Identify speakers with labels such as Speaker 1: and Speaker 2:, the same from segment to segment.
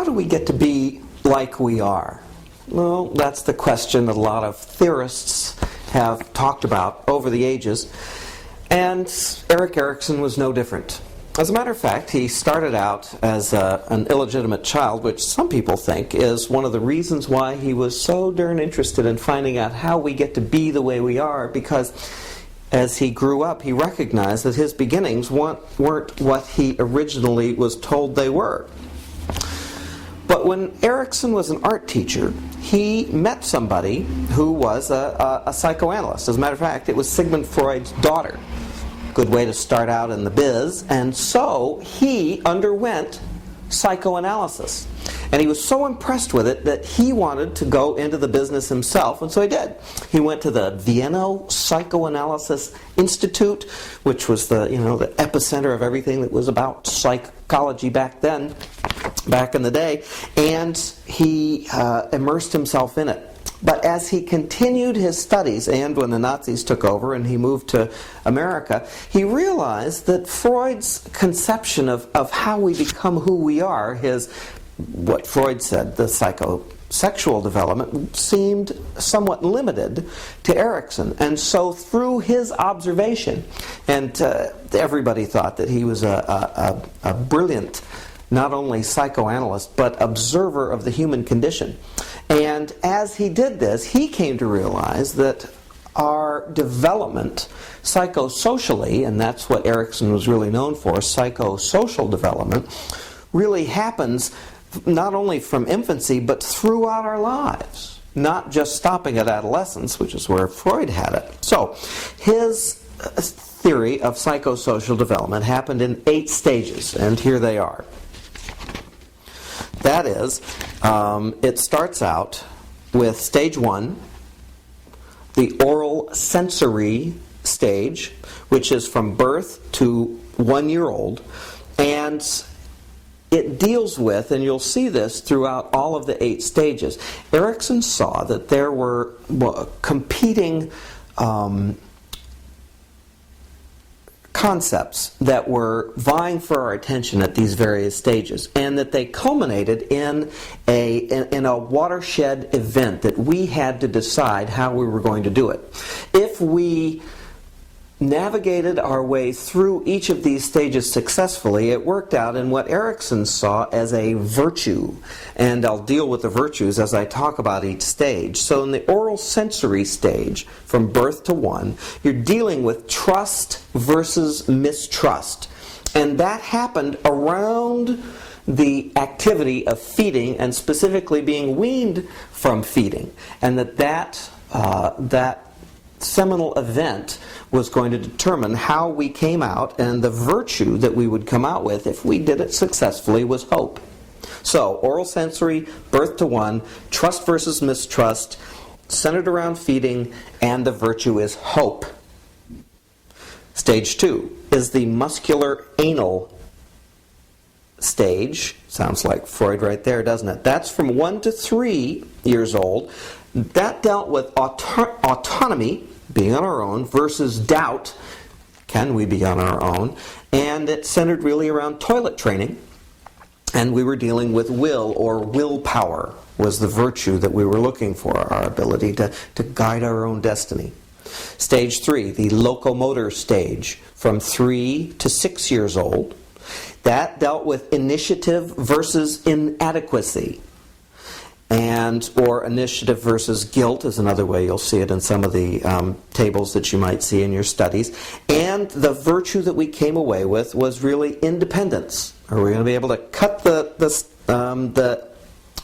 Speaker 1: how do we get to be like we are? Well, that's the question that a lot of theorists have talked about over the ages, and Erik Erikson was no different. As a matter of fact, he started out as an illegitimate child, which some people think is one of the reasons why he was so darn interested in finding out how we get to be the way we are, because as he grew up, he recognized that his beginnings weren't what he originally was told they were. But when Erikson was an art teacher, he met somebody who was a psychoanalyst. As a matter of fact, it was Sigmund Freud's daughter. Good way to start out in the biz. And so he underwent psychoanalysis. And he was so impressed with it that he wanted to go into the business himself, and so he did. He went to the Vienna Psychoanalysis Institute, which was the epicenter of everything that was about psychology back then, back in the day, and he immersed himself in it. But as he continued his studies, and when the Nazis took over and he moved to America, he realized that Freud's conception of how we become who we are, what Freud said, the psychosexual development, seemed somewhat limited to Erikson. And so through his observation, and everybody thought that he was a brilliant, not only psychoanalyst, but observer of the human condition. And as he did this, he came to realize that our development psychosocially, and that's what Erikson was really known for, psychosocial development, really happens not only from infancy, but throughout our lives, not just stopping at adolescence, which is where Freud had it. So his theory of psychosocial development happened in 8 stages, and here they are. That is, it starts out with stage 1, the oral sensory stage, which is from birth to 1 year old, and it deals with, and you'll see this throughout all of the 8 stages, Erikson saw that there were competing concepts that were vying for our attention at these various stages, and that they culminated in a watershed event that we had to decide how we were going to do it. If we navigated our way through each of these stages successfully, it worked out in what Erikson saw as a virtue. And I'll deal with the virtues as I talk about each stage. So in the oral sensory stage, from birth to 1, you're dealing with trust versus mistrust. And that happened around the activity of feeding, and specifically being weaned from feeding. And that seminal event was going to determine how we came out, and the virtue that we would come out with if we did it successfully was hope. So, oral sensory, birth to 1, trust versus mistrust, centered around feeding, and the virtue is hope. Stage 2 is the muscular anal stage. Sounds like Freud right there, doesn't it? That's from 1 to 3 years old. That dealt with autonomy, being on our own, versus doubt, can we be on our own? And it centered really around toilet training. And we were dealing with will, or willpower was the virtue that we were looking for, our ability to guide our own destiny. Stage 3, the locomotor stage, from 3 to 6 years old. That dealt with initiative versus inadequacy. Or initiative versus guilt is another way you'll see it in some of the tables that you might see in your studies. And the virtue that we came away with was really independence. Are we going to be able to cut the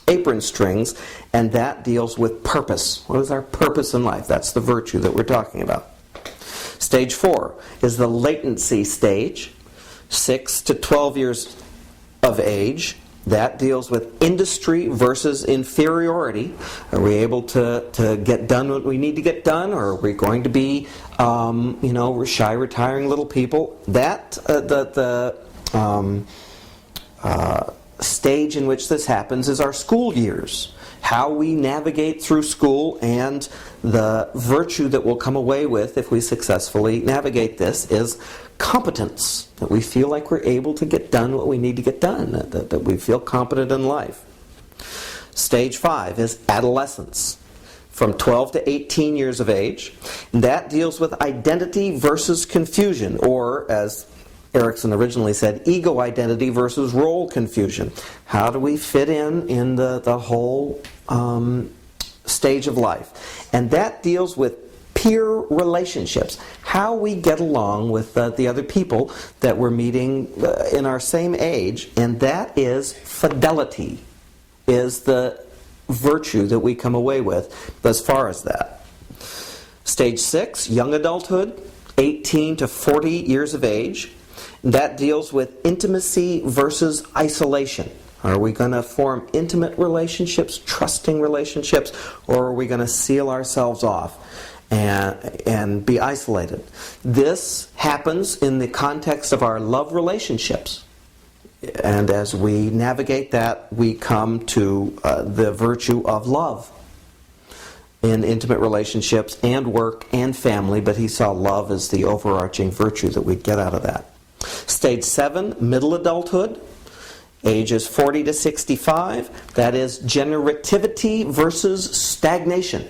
Speaker 1: apron strings? And that deals with purpose. What is our purpose in life? That's the virtue that we're talking about. Stage 4 is the latency stage, 6 to 12 years of age. That deals with industry versus inferiority. Are we able to get done what we need to get done, or are we going to be, shy, retiring little people? That the stage in which this happens is our school years. How we navigate through school, and the virtue that we'll come away with if we successfully navigate this is competence. That we feel like we're able to get done what we need to get done. That we feel competent in life. Stage 5 is adolescence, from 12 to 18 years of age. And that deals with identity versus confusion, or as Erikson originally said, ego identity versus role confusion. How do we fit in the whole stage of life? And that deals with peer relationships, how we get along with the other people that we're meeting in our same age, and that is fidelity, is the virtue that we come away with as far as that. Stage 6, young adulthood, 18 to 40 years of age. That deals with intimacy versus isolation. Are we going to form intimate relationships, trusting relationships, or are we going to seal ourselves off and be isolated? This happens in the context of our love relationships. And as we navigate that, we come to the virtue of love in intimate relationships and work and family, but he saw love as the overarching virtue that we'd get out of that. Stage 7, middle adulthood, ages 40 to 65. That is generativity versus stagnation.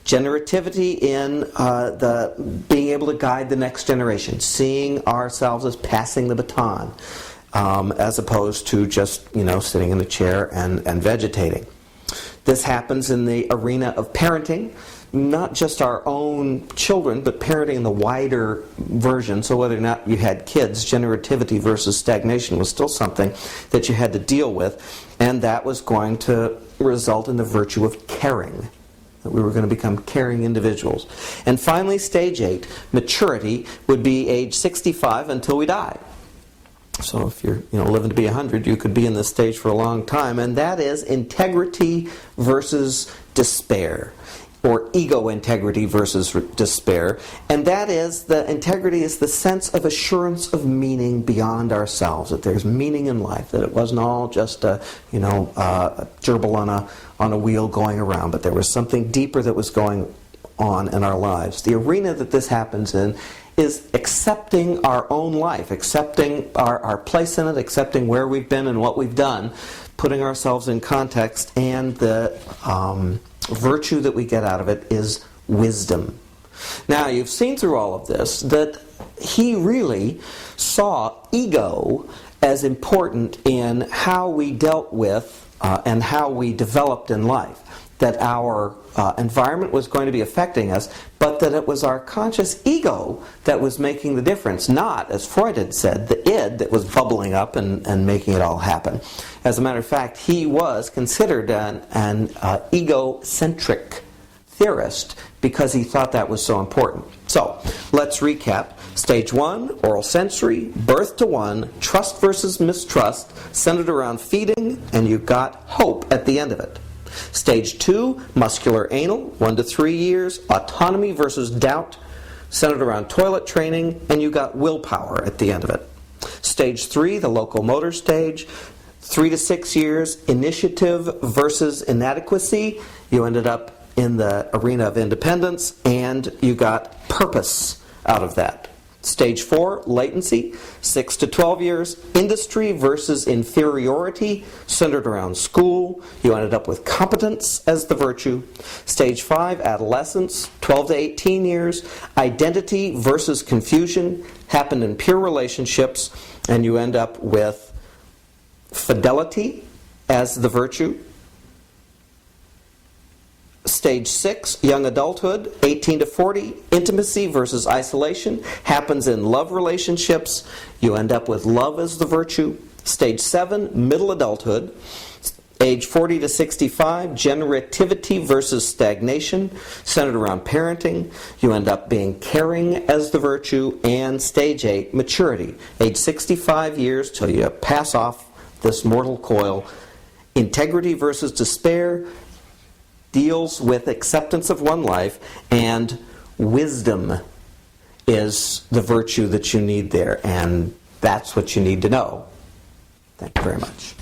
Speaker 1: Generativity in the being able to guide the next generation, seeing ourselves as passing the baton, as opposed to just sitting in a chair and vegetating. This happens in the arena of parenting, not just our own children, but parenting in the wider version. So whether or not you had kids, generativity versus stagnation was still something that you had to deal with, and that was going to result in the virtue of caring, that we were going to become caring individuals. And finally, stage 8, maturity, would be age 65 until we die. So if you're living to be 100, you could be in this stage for a long time, and that is integrity versus despair, or ego integrity versus despair. And that is, the integrity is the sense of assurance of meaning beyond ourselves, that there's meaning in life, that it wasn't all just a gerbil on a wheel going around, but there was something deeper that was going on in our lives. The arena that this happens in is accepting our own life, accepting our place in it, accepting where we've been and what we've done, putting ourselves in context, and the virtue that we get out of it is wisdom. Now, you've seen through all of this that he really saw ego as important in how we dealt with and how we developed in life. That our environment was going to be affecting us, but that it was our conscious ego that was making the difference, not, as Freud had said, the id that was bubbling up and making it all happen. As a matter of fact, he was considered an egocentric theorist because he thought that was so important. So, let's recap. Stage 1, oral sensory, birth to 1, trust versus mistrust, centered around feeding, and you got hope at the end of it. Stage 2, muscular anal, 1 to 3 years, autonomy versus doubt, centered around toilet training, and you got willpower at the end of it. Stage 3, the locomotor stage, 3 to 6 years, initiative versus inadequacy, you ended up in the arena of independence, and you got purpose out of that. Stage 4, latency, 6 to 12 years, industry versus inferiority, centered around school. You ended up with competence as the virtue. Stage 5, adolescence, 12 to 18 years, identity versus confusion, happened in peer relationships, and you end up with fidelity as the virtue. Stage 6, young adulthood, 18 to 40, intimacy versus isolation, happens in love relationships. You end up with love as the virtue. Stage 7, middle adulthood, age 40 to 65, generativity versus stagnation, centered around parenting. You end up being caring as the virtue. And stage 8, maturity, age 65 years till you pass off this mortal coil. Integrity versus despair, deals with acceptance of one life, and wisdom is the virtue that you need there, and that's what you need to know. Thank you very much.